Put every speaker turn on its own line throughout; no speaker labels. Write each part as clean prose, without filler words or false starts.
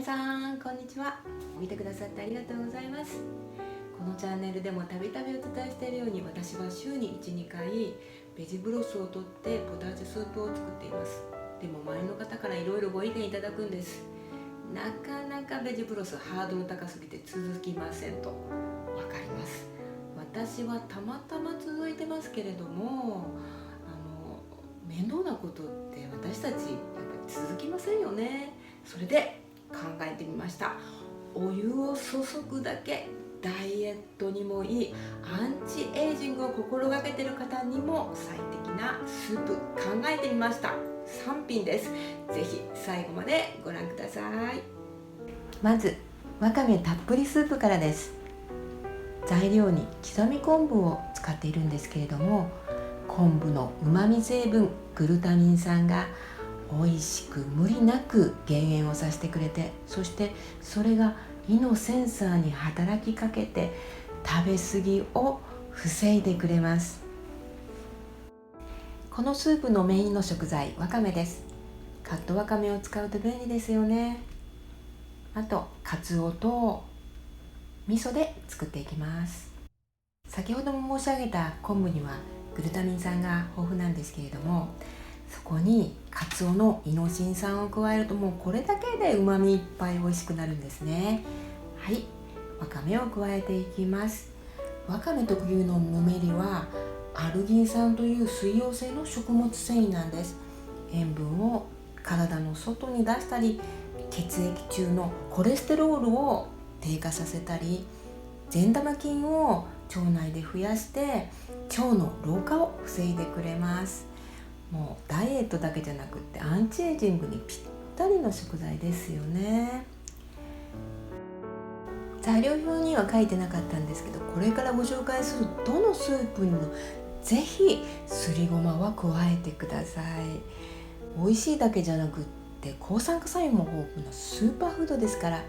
皆さんこんにちは。見てくださってありがとうございます。このチャンネルでもたびたびお伝えしているように、私は週に 1,2 回ベジブロスを取ってポタージュスープを作っています。でも周りの方からいろいろご意見いただくんです。なかなかベジブロスハードル高すぎて続きませんと。わかります。私はたまたま続いてますけれども、面倒なことって私たちやっぱり続きませんよね。それで考えてみました。お湯を注ぐだけ、ダイエットにもいい、アンチエイジングを心がけている方にも最適なスープ考えてみました。3品です。ぜひ最後までご覧ください。まずわかめたっぷりスープからです。材料に刻み昆布を使っているんですけれども、昆布のうまみ成分グルタミン酸が美味しく無理なく減塩をさせてくれて、そしてそれが胃のセンサーに働きかけて食べ過ぎを防いでくれます。このスープのメインの食材、わかめです。カットわかめを使うと便利ですよね。あとかつおと味噌で作っていきます。先ほども申し上げた昆布にはグルタミン酸が豊富なんですけれども、そこにカツオのイノシン酸を加えると、もうこれだけでうまみいっぱい美味しくなるんですね。はい、わかめを加えていきます。わかめ特有のぬめりはアルギン酸という水溶性の食物繊維なんです。塩分を体の外に出したり、血液中のコレステロールを低下させたり、善玉菌を腸内で増やして腸の老化を防いでくれます。もうダイエットだけじゃなくってアンチエイジングにぴったりの食材ですよね。材料表には書いてなかったんですけど、これからご紹介するどのスープにもぜひすりごまは加えてください。美味しいだけじゃなくって抗酸化作用も豊富なスーパーフードですから、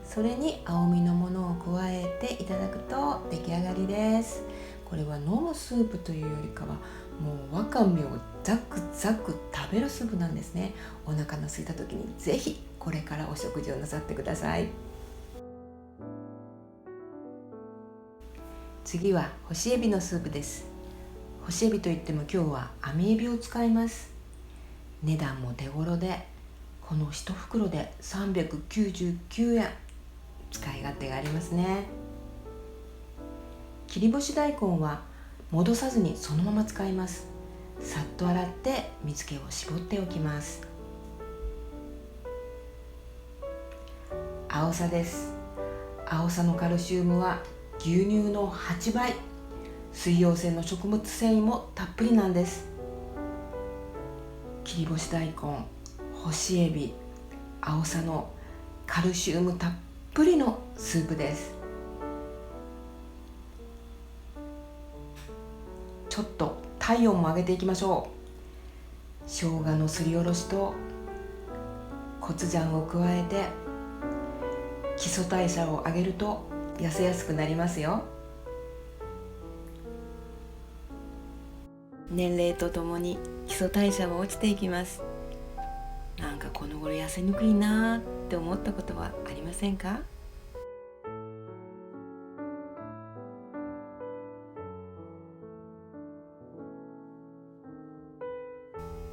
それに青みのものを加えていただくと出来上がりです。これは飲むスープというよりかは、もうわかめをザクザク食べるスープなんですね。お腹の空いた時にぜひこれからお食事をなさってください。次は干しエビのスープです。干しエビといっても今日は網エビを使います。値段も手頃で、この1袋で399円。使い勝手がありますね。切り干し大根は戻さずにそのまま使います。さっと洗って水気を絞っておきます。アオサです。アオサのカルシウムは牛乳の8倍、水溶性の食物繊維もたっぷりなんです。切り干し大根、干しエビ、アオサのカルシウムたっぷりのスープです。ちょっと体温も上げていきましょう。生姜のすりおろしとコチュジャンを加えて基礎代謝を上げると痩せやすくなりますよ。年齢とともに基礎代謝も落ちていきます。なんかこの頃痩せにくいなって思ったことはありませんか？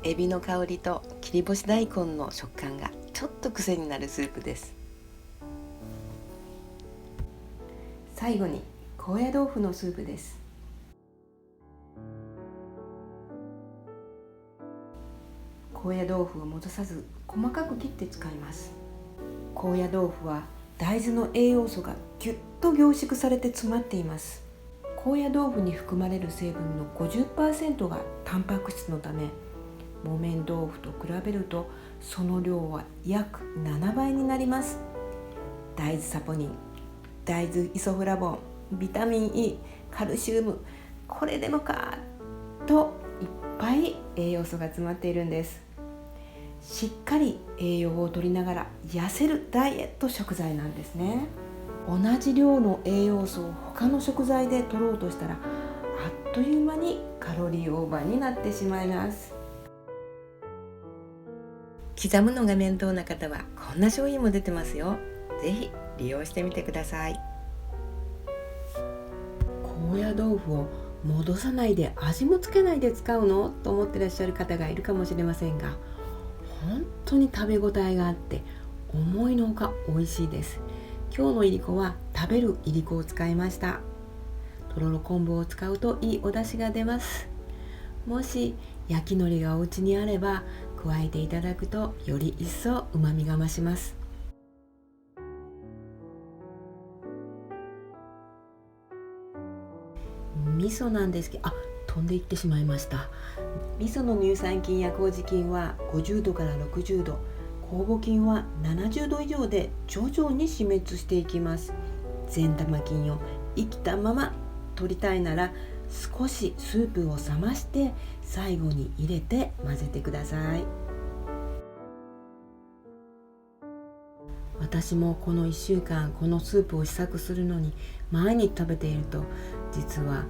エビの香りと切り干し大根の食感がちょっと癖になるスープです。最後に高野豆腐のスープです。高野豆腐を戻さず細かく切って使います。高野豆腐は大豆の栄養素がぎゅっと凝縮されて詰まっています。高野豆腐に含まれる成分の 50% がタンパク質のため、木綿豆腐と比べるとその量は約7倍になります。大豆サポニン、大豆イソフラボン、ビタミン E、カルシウム、これでもかといっぱい栄養素が詰まっているんです。しっかり栄養を取りながら痩せるダイエット食材なんですね。同じ量の栄養素を他の食材で取ろうとしたら、あっという間にカロリーオーバーになってしまいます。刻むのが面倒な方はこんな商品も出てますよ。ぜひ利用してみてください。高野豆腐を戻さないで味もつけないで使うのと思ってらっしゃる方がいるかもしれませんが、本当に食べ応えがあって思いのほか美味しいです。今日のいりこは食べるいりこを使いました。とろろ昆布を使うといいお出汁が出ます。もし焼き海苔がお家にあれば加えていただくとより一層うまみが増します。味噌なんですけど、飛んでいってしまいました。味噌の乳酸菌や麹菌は50度から60度、酵母菌は70度以上で徐々に死滅していきます。善玉菌を生きたまま取りたいなら少しスープを冷まして最後に入れて混ぜてください。私もこの1週間このスープを試作するのに毎日食べていると、実は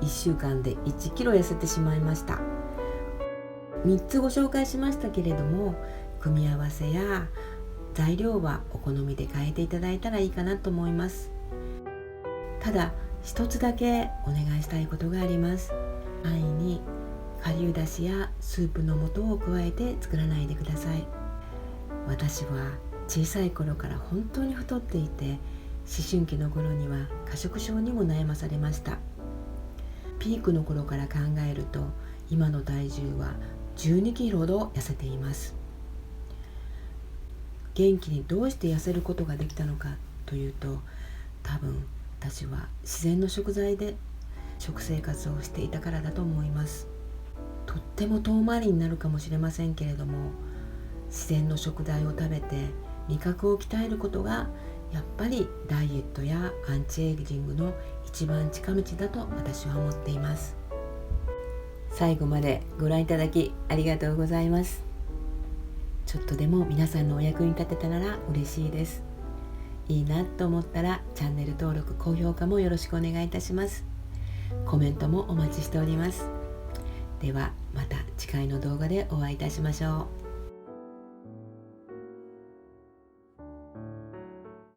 1週間で1キロ痩せてしまいました。3つご紹介しましたけれども、組み合わせや材料はお好みで変えていただいたらいいかなと思います。ただ一つだけお願いしたいことがあります。安易に顆粒だしやスープの素を加えて作らないでください。私は小さい頃から本当に太っていて、思春期の頃には過食症にも悩まされました。ピークの頃から考えると今の体重は12キロほど痩せています。元気にどうして痩せることができたのかというと、多分私は自然の食材で食生活をしていたからだと思います。とっても遠回りになるかもしれませんけれども、自然の食材を食べて味覚を鍛えることがやっぱりダイエットやアンチエイジングの一番近道だと私は思っています。最後までご覧いただきありがとうございます。ちょっとでも皆さんのお役に立てたなら嬉しいです。いいなと思ったらチャンネル登録、高評価もよろしくお願いいたします。コメントもお待ちしております。ではまた次回の動画でお会いいたしましょう。